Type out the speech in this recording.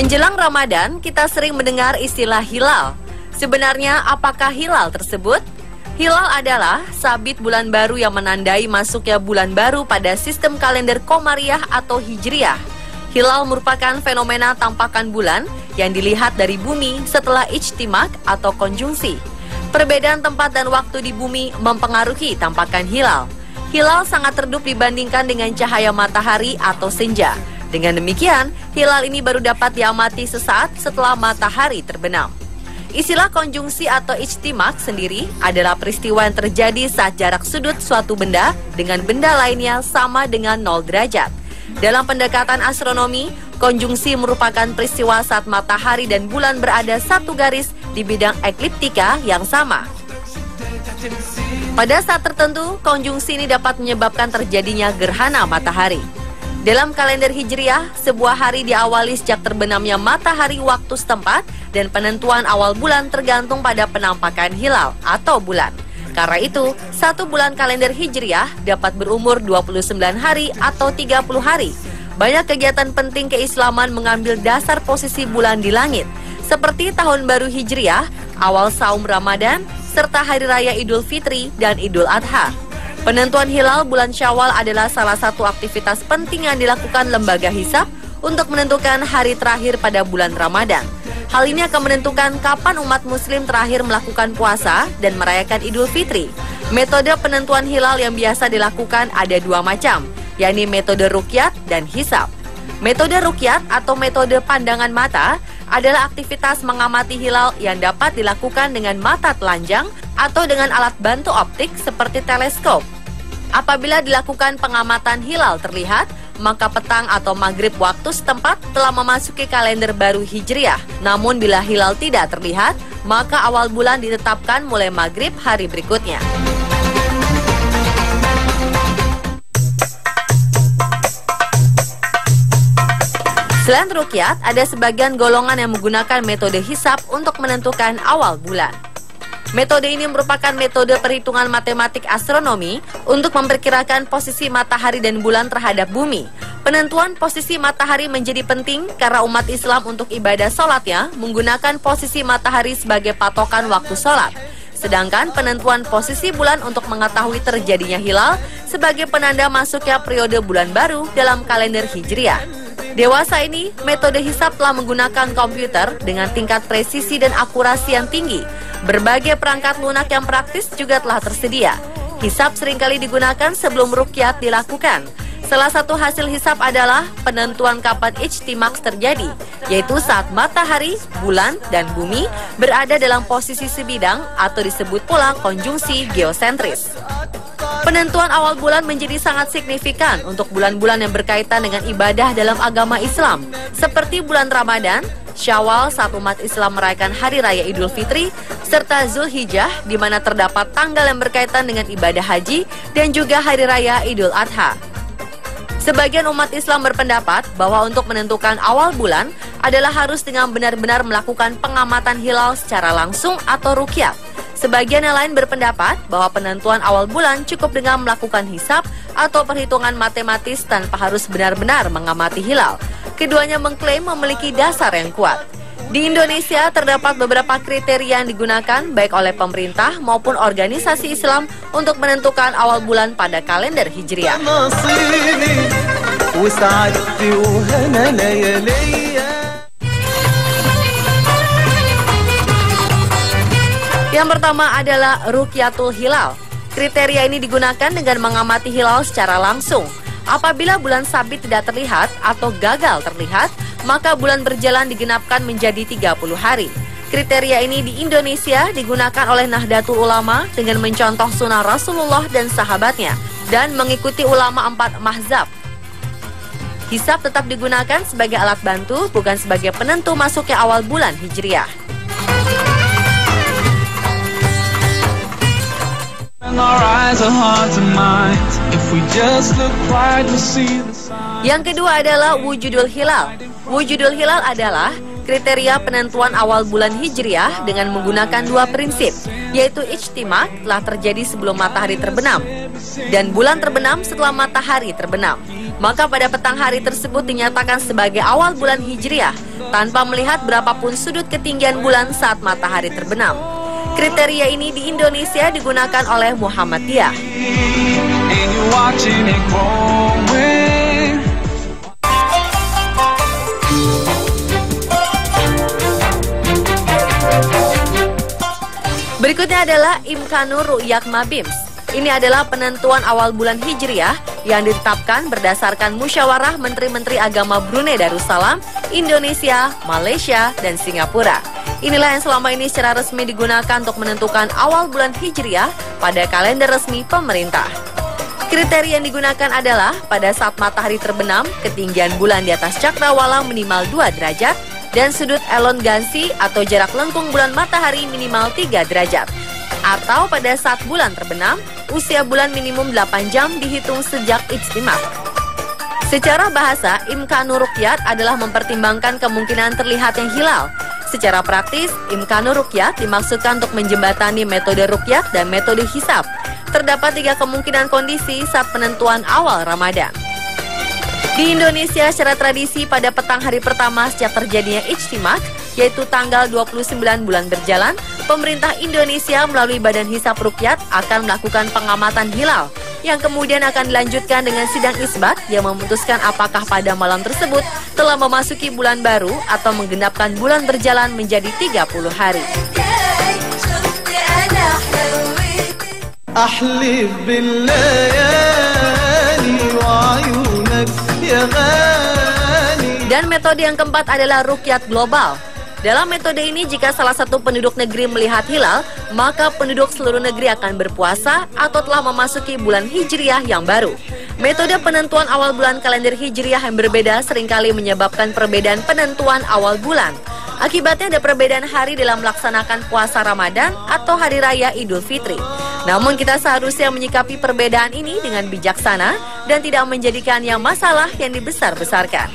Menjelang Ramadan, kita sering mendengar istilah hilal. Sebenarnya, apakah hilal tersebut? Hilal adalah sabit bulan baru yang menandai masuknya bulan baru pada sistem kalender Komariah atau Hijriah. Hilal merupakan fenomena tampakan bulan yang dilihat dari bumi setelah ijtimak atau konjungsi. Perbedaan tempat dan waktu di bumi mempengaruhi tampakan hilal. Hilal sangat redup dibandingkan dengan cahaya matahari atau senja. Dengan demikian, hilal ini baru dapat diamati sesaat setelah matahari terbenam. Istilah konjungsi atau ijtimak sendiri adalah peristiwa yang terjadi saat jarak sudut suatu benda dengan benda lainnya sama dengan 0 derajat. Dalam pendekatan astronomi, konjungsi merupakan peristiwa saat matahari dan bulan berada satu garis di bidang ekliptika yang sama. Pada saat tertentu, konjungsi ini dapat menyebabkan terjadinya gerhana matahari. Dalam kalender Hijriah, sebuah hari diawali sejak terbenamnya matahari waktu setempat dan penentuan awal bulan tergantung pada penampakan hilal atau bulan. Karena itu, satu bulan kalender Hijriah dapat berumur 29 hari atau 30 hari. Banyak kegiatan penting keislaman mengambil dasar posisi bulan di langit, seperti tahun baru Hijriah, awal saum Ramadan, serta hari raya Idul Fitri dan Idul Adha. Penentuan hilal bulan Syawal adalah salah satu aktivitas penting yang dilakukan lembaga hisab untuk menentukan hari terakhir pada bulan Ramadan. Hal ini akan menentukan kapan umat muslim terakhir melakukan puasa dan merayakan Idul Fitri. Metode penentuan hilal yang biasa dilakukan ada dua macam, yakni metode ruqyat dan hisab. Metode ruqyat atau metode pandangan mata adalah aktivitas mengamati hilal yang dapat dilakukan dengan mata telanjang atau dengan alat bantu optik seperti teleskop. Apabila dilakukan pengamatan hilal terlihat, maka petang atau maghrib waktu setempat telah memasuki kalender baru Hijriah. Namun bila hilal tidak terlihat, maka awal bulan ditetapkan mulai maghrib hari berikutnya. Selain ruqyat, ada sebagian golongan yang menggunakan metode hisab untuk menentukan awal bulan. Metode ini merupakan metode perhitungan matematik astronomi untuk memperkirakan posisi matahari dan bulan terhadap bumi. Penentuan posisi matahari menjadi penting karena umat Islam untuk ibadah sholatnya menggunakan posisi matahari sebagai patokan waktu sholat. Sedangkan penentuan posisi bulan untuk mengetahui terjadinya hilal sebagai penanda masuknya periode bulan baru dalam kalender Hijriah. Dewasa ini, metode hisab telah menggunakan komputer dengan tingkat presisi dan akurasi yang tinggi. Berbagai perangkat lunak yang praktis juga telah tersedia. Hisab seringkali digunakan sebelum ruqyat dilakukan. Salah satu hasil hisab adalah penentuan kapan ijtimak terjadi, yaitu saat matahari, bulan, dan bumi berada dalam posisi sebidang atau disebut pula konjungsi geosentris. Penentuan awal bulan menjadi sangat signifikan untuk bulan-bulan yang berkaitan dengan ibadah dalam agama Islam, seperti bulan Ramadan, Syawal saat umat Islam merayakan Hari Raya Idul Fitri, serta Zulhijjah di mana terdapat tanggal yang berkaitan dengan ibadah haji dan juga Hari Raya Idul Adha. Sebagian umat Islam berpendapat bahwa untuk menentukan awal bulan adalah harus dengan benar-benar melakukan pengamatan hilal secara langsung atau ruqyat. Sebagian yang lain berpendapat bahwa penentuan awal bulan cukup dengan melakukan hisab atau perhitungan matematis tanpa harus benar-benar mengamati hilal. Keduanya mengklaim memiliki dasar yang kuat. Di Indonesia terdapat beberapa kriteria yang digunakan baik oleh pemerintah maupun organisasi Islam untuk menentukan awal bulan pada kalender Hijriah. Yang pertama adalah ruqyatul hilal. Kriteria ini digunakan dengan mengamati hilal secara langsung. Apabila bulan sabit tidak terlihat atau gagal terlihat, maka bulan berjalan digenapkan menjadi 30 hari. Kriteria ini di Indonesia digunakan oleh Nahdlatul Ulama dengan mencontoh sunnah Rasulullah dan sahabatnya dan mengikuti ulama 4 mazhab. Hisab tetap digunakan sebagai alat bantu, bukan sebagai penentu masuknya awal bulan Hijriah. Yang kedua adalah wujudul hilal. Wujudul hilal adalah kriteria penentuan awal bulan Hijriah dengan menggunakan dua prinsip, yaitu ijtimak telah terjadi sebelum matahari terbenam dan bulan terbenam setelah matahari terbenam. Maka pada petang hari tersebut dinyatakan sebagai awal bulan Hijriah tanpa melihat berapapun sudut ketinggian bulan saat matahari terbenam. Kriteria ini di Indonesia digunakan oleh Muhammadiyah. Berikutnya adalah Imkanur Ru'yat Mabims. Ini adalah penentuan awal bulan Hijriah yang ditetapkan berdasarkan musyawarah Menteri-Menteri Agama Brunei Darussalam, Indonesia, Malaysia, dan Singapura. Inilah yang selama ini secara resmi digunakan untuk menentukan awal bulan Hijriah pada kalender resmi pemerintah. Kriteria yang digunakan adalah pada saat matahari terbenam, ketinggian bulan di atas cakrawala minimal 2 derajat, dan sudut elongasi atau jarak lengkung bulan matahari minimal 3 derajat. Atau pada saat bulan terbenam, usia bulan minimum 8 jam dihitung sejak ijtimak. Secara bahasa, Imkanur Ruqyat adalah mempertimbangkan kemungkinan terlihatnya hilal. Secara praktis, Imkanur Ruqyat dimaksudkan untuk menjembatani metode ruqyat dan metode hisab. Terdapat 3 kemungkinan kondisi saat penentuan awal Ramadan. Di Indonesia, secara tradisi pada petang hari pertama sejak terjadinya ijtimak, yaitu tanggal 29 bulan berjalan, pemerintah Indonesia melalui Badan Hisab Ruqyat akan melakukan pengamatan hilal, yang kemudian akan dilanjutkan dengan sidang isbat yang memutuskan apakah pada malam tersebut telah memasuki bulan baru atau menggenapkan bulan berjalan menjadi 30 hari. Ahlif dan metode yang keempat adalah ruqyat global. Dalam metode ini, jika salah satu penduduk negeri melihat hilal, maka penduduk seluruh negeri akan berpuasa atau telah memasuki bulan Hijriah yang baru. Metode penentuan awal bulan kalender Hijriah yang berbeda seringkali menyebabkan perbedaan penentuan awal bulan. Akibatnya ada perbedaan hari dalam melaksanakan puasa Ramadan atau Hari Raya Idul Fitri. Namun kita seharusnya menyikapi perbedaan ini dengan bijaksana dan tidak menjadikannya masalah yang dibesar-besarkan.